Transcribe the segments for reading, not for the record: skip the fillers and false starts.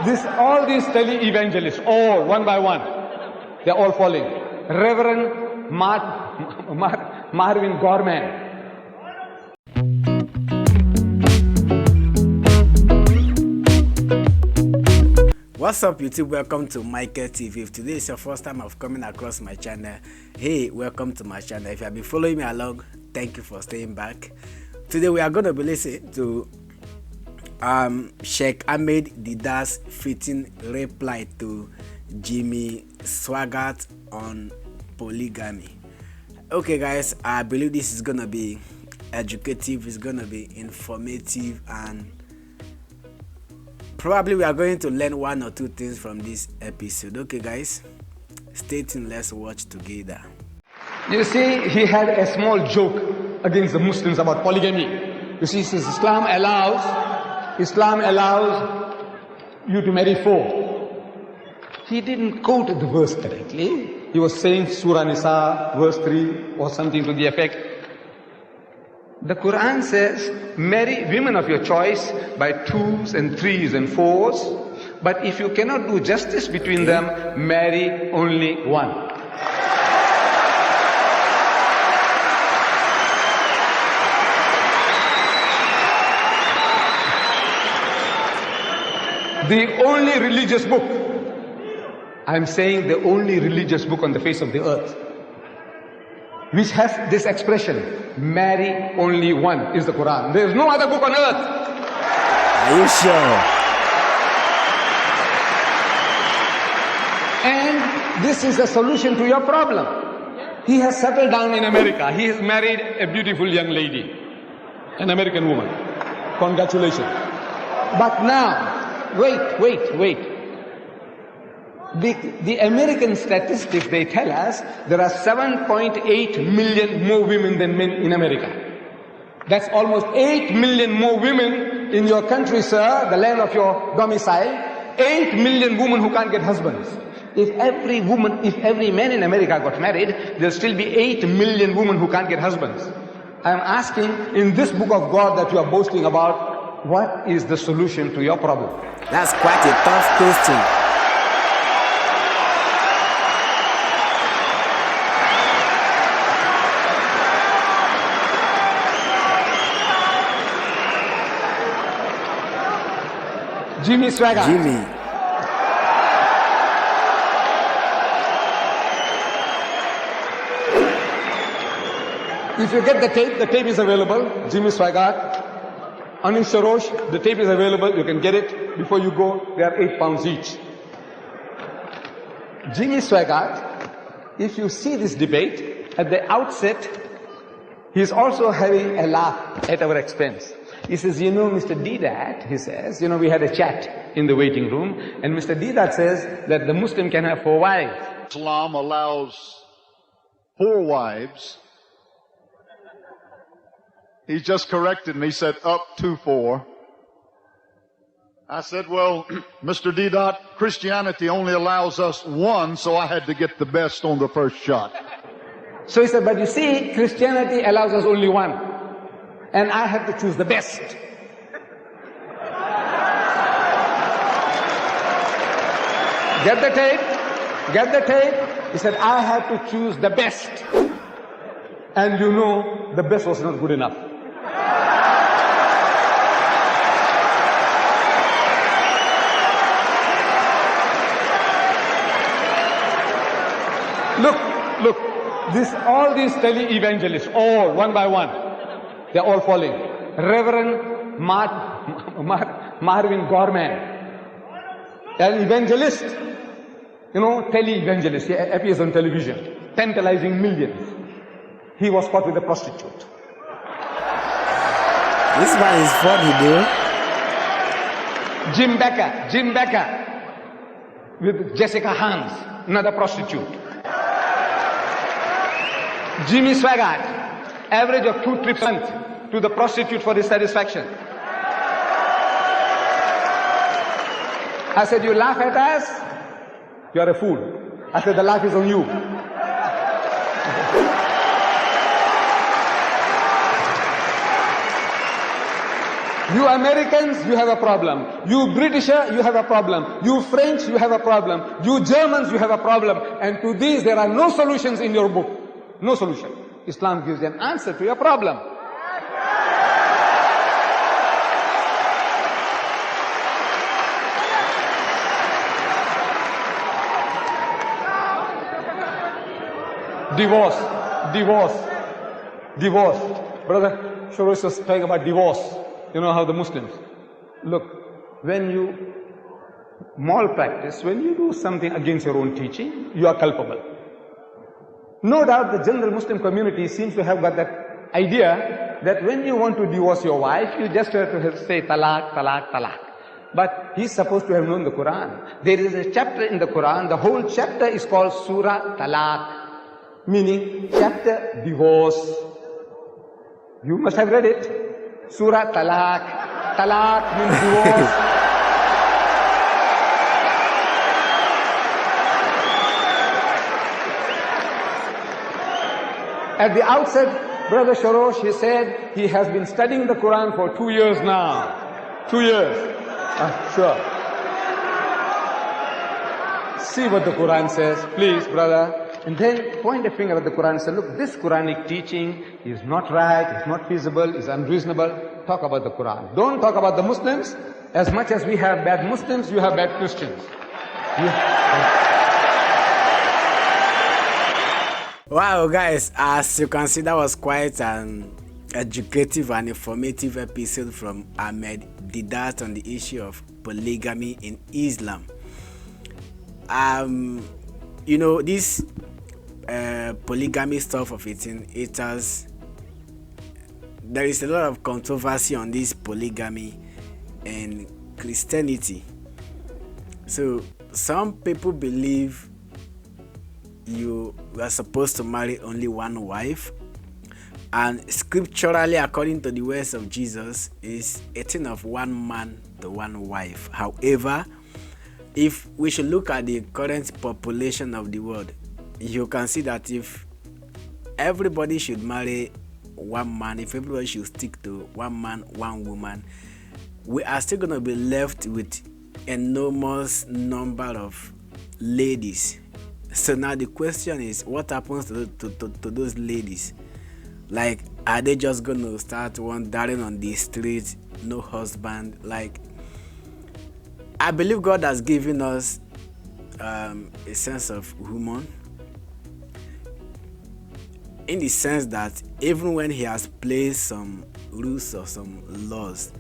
All these tele-evangelists, all one by one, they're all falling. Reverend Marvin Gorman. What's up, YouTube? Welcome to Michael TV. If today is your first time of coming across my channel, hey, welcome to my channel. If you have been following me along, thank you for staying back. Today we are going to be listening to Sheikh Ahmed Deedat's fitting reply to Jimmy Swaggart on polygamy. Okay guys, I believe this is gonna be educative, it's gonna be informative, and probably we are going to learn one or two things from this episode. Okay guys, stay tuned, let's watch together. You see, he had a small joke against the Muslims about polygamy. You see, he says Islam allows you to marry 4. He didn't quote the verse correctly. He was saying Surah Nisa, verse 3, or something to the effect. The Quran says, marry women of your choice by 2s and 3s and 4s. But if you cannot do justice between them, marry only one. The only religious book, I'm saying the only religious book on the face of the earth, which has this expression, marry only one, is the Quran. There is no other book on earth. Are you sure? And this is the solution to your problem. He has settled down in America. He has married a beautiful young lady, an American woman. Congratulations. But now, wait. The American statistics, they tell us there are 7.8 million more women than men in America. That's almost 8 million more women in your country, sir, the land of your domicile. 8 million women who can't get husbands. If every man in America got married, there'll still be 8 million women who can't get husbands. I'm asking, in this book of God that you are boasting about, what is the solution to your problem? That's quite a tough question. Jimmy Swaggart. Jimmy. If you get the tape is available. Jimmy Swaggart. Anish Sarosh, the tape is available. You can get it before you go. They are 8 pounds each. Jimmy Swaggart, if you see this debate, at the outset, he is also having a laugh at our expense. He says, you know, Mr. Deedat, he says, you know, we had a chat in the waiting room, and Mr. Deedat says that the Muslim can have 4 wives. Islam allows 4 wives. He just corrected me, he said up to 4. I said, well, Mr. Deedat, Christianity only allows us 1, so I had to get the best on the first shot. So he said, but you see, Christianity allows us only 1. And I have to choose the best. Get the tape. He said, I have to choose the best. And you know, the best was not good enough. Look, all these tele-evangelists, all one by one, they're all falling. Reverend Marvin Gorman, an evangelist, you know, tele-evangelist, he appears on television, tantalizing millions. He was caught with a prostitute. This man is funny, dude. Jim Becker, with Jessica Hans, another prostitute. Jimmy Swaggart, average of 2 trips a month to the prostitute for his satisfaction. I said, you laugh at us? You are a fool. I said, the laugh is on you. You Americans, you have a problem. You Britisher, you have a problem. You French, you have a problem. You Germans, you have a problem. And to these, there are no solutions in your book. No solution. Islam gives an answer to your problem. Divorce. Brother Shorosh was talking about divorce. You know how the Muslims. Look, when you malpractice, when you do something against your own teaching, you are culpable. No doubt the general Muslim community seems to have got that idea that when you want to divorce your wife, you just have to say talaq, talaq, talaq. But he's supposed to have known the Quran. There is a chapter in the Quran, the whole chapter is called Surah Talaq, meaning chapter divorce. You must have read it. Surah Talaq. Talaq means divorce. At the outset, Brother Shorosh, he said he has been studying the Quran for 2 years now. 2 years. Sure. See what the Quran says, please, brother. And then point a finger at the Quran and say, look, this Quranic teaching is not right, it's not feasible, it's unreasonable. Talk about the Quran. Don't talk about the Muslims. As much as we have bad Muslims, you have bad Christians. Wow, guys, as you can see, that was quite an educative and informative episode from Ahmed Deedat on the issue of polygamy in Islam. You know, this polygamy stuff of it has, there is a lot of controversy on this polygamy in Christianity. So some people believe you are supposed to marry only one wife, and scripturally, according to the words of Jesus, is a thing of one man to one wife. However, if we should look at the current population of the world, you can see that if everybody should marry one man, if everybody should stick to one man, one woman, we are still going to be left with enormous number of ladies. So now the question is, what happens to those ladies? Like, are they just going to start wandering on the street, no husband? Like, I believe God has given us a sense of human, in the sense that even when He has placed some rules or some laws,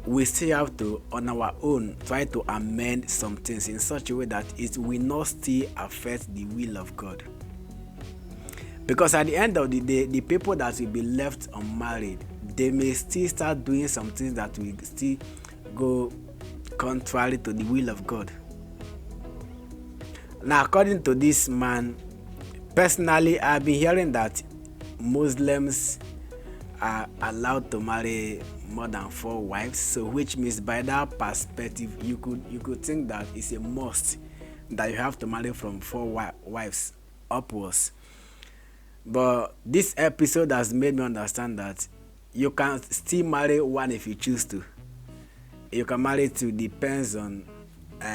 we still have to, on our own, try to amend some things in such a way that it will not still affect the will of God. Because at the end of the day, the people that will be left unmarried, they may still start doing some things that will still go contrary to the will of God. Now, according to this man, personally, I've been hearing that Muslims are allowed to marry more than 4 wives, so which means by that perspective, you could think that it's a must that you have to marry from 4 wives upwards. But this episode has made me understand that you can still marry one if you choose to. You can marry 2, depends on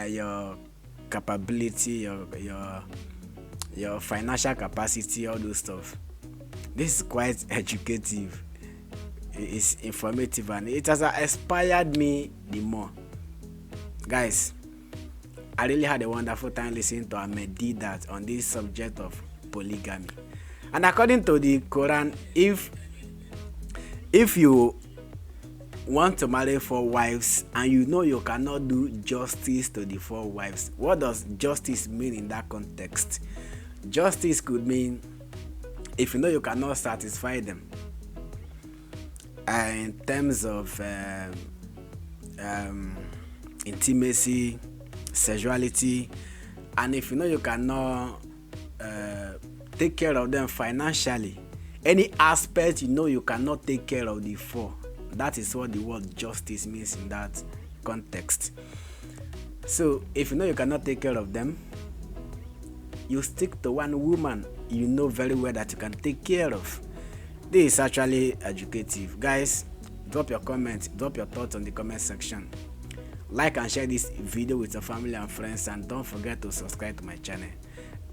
your capability, your financial capacity, all those stuff. This is quite educative. It's informative, and it has inspired me the more. Guys, I really had a wonderful time listening to Ahmed Deedat on this subject of polygamy. And according to the Quran, if you want to marry 4 wives and you know you cannot do justice to the 4 wives, what does justice mean in that context? Justice could mean if you know you cannot satisfy them in terms of intimacy, sexuality, and if you know you cannot take care of them financially, any aspect you know you cannot take care of the 4, that is what the word justice means in that context. So if you know you cannot take care of them, you stick to one woman you know very well that you can take care of. This is actually educative. Guys, Drop your comments, drop your thoughts on the comment section. Like and share this video with your family and friends, and don't forget to subscribe to my channel.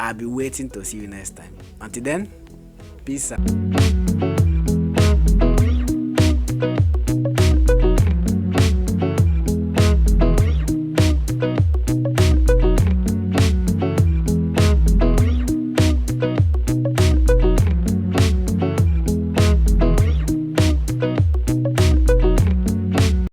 I'll be waiting to see you next time. Until then, peace out.